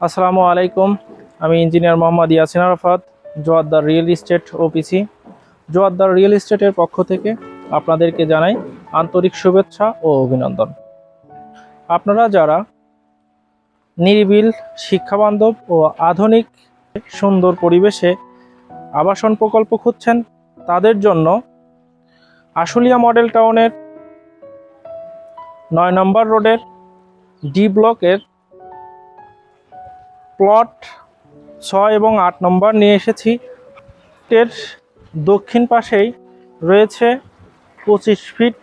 আসসালামু আলাইকুম। আমি engineer Mohammad Yasin Arafat, Joaddar real estate OPC. Joaddar real এস্টেটের পক্ষ থেকে আপনাদেরকে জানাই আন্তরিক শুভেচ্ছা ও অভিনন্দন। আপনারা যারা নিরিবিল, শিক্ষাবান্ধব ও আধুনিক সুন্দর পরিবেশে আবাসন প্রকল্প খুঁজছেন, তাদের জন্য আশুলিয়া মডেল টাউনের 9 নম্বর রোডের ডি ব্লকের প্লট 6 এবং 8 নম্বর নিয়ে এসেছি। এর দক্ষিণ পাশেই রয়েছে 25 ফিট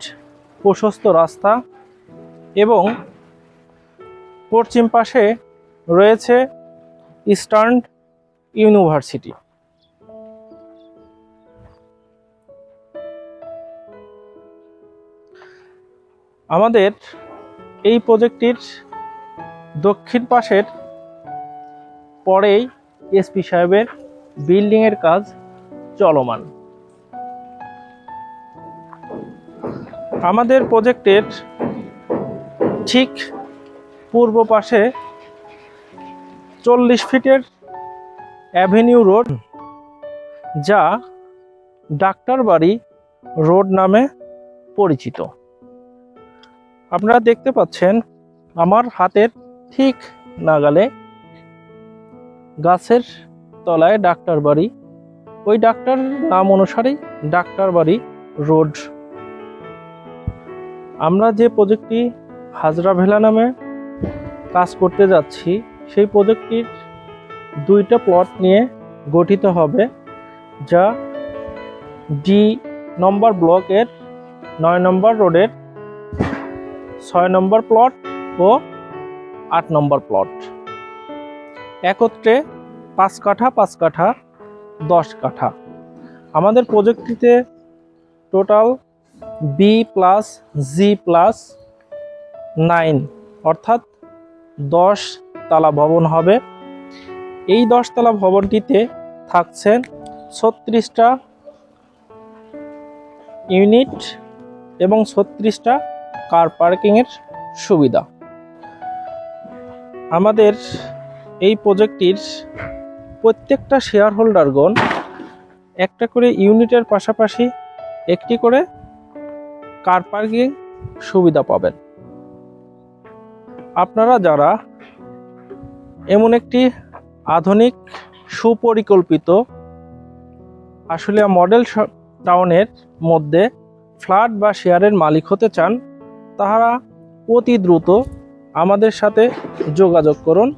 প্রশস্ত রাস্তা এবং পশ্চিম পাশে রয়েছে ইস্টার্ন ইউনিভার্সিটি। আমাদের এই প্রজেক্টটির দক্ষিণ পাশের পরেই এসপি সাহেবের বিল্ডিংয়ের কাজ চলমান। আমাদের প্রজেক্টের ঠিক পূর্ব পাশে 40 ফিটের অ্যাভিনিউ রোড, যা ডাক্তারবাড়ি রোড নামে পরিচিত। আপনারা দেখতে পাচ্ছেন আমার হাতের ঠিক নাগালে গাছের তলায় ডাক্তারবাড়ি, ওই ডাক্তার নাম অনুসারেই ডাক্তারবাড়ি রোড। আমরা যে প্রজেক্টটি হাজরা ভেলা নামে কাজ করতে যাচ্ছি, সেই প্রজেক্টটির 2টা প্লট নিয়ে গঠিত হবে, যা ডি নম্বর ব্লকের 9 নম্বর রোডের 6 নম্বর প্লট ও 8 নম্বর প্লট। একত্রে 5 কাঠা 5 কাঠা 10 কাঠা। আমাদের প্রজেক্টটিতে টোটাল B+G+9 অর্থাৎ 10 তলা ভবন হবে। এই 10 তলা ভবনটিতে থাকছেন 36টা ইউনিট এবং 36টা কার পার্কিংয়ের সুবিধা। আমাদের এই প্রজেক্টটির প্রত্যেকটা শেয়ার হোল্ডারগণ একটা করে ইউনিটের পাশাপাশি একটি করে কার পার্কিং সুবিধা পাবেন। আপনারা যারা এমন একটি আধুনিক সুপরিকল্পিত আশুলিয়া মডেল টাউনের মধ্যে ফ্ল্যাট বা শেয়ারের মালিক হতে চান, তারা অতি দ্রুত আমাদের সাথে যোগাযোগ করুন।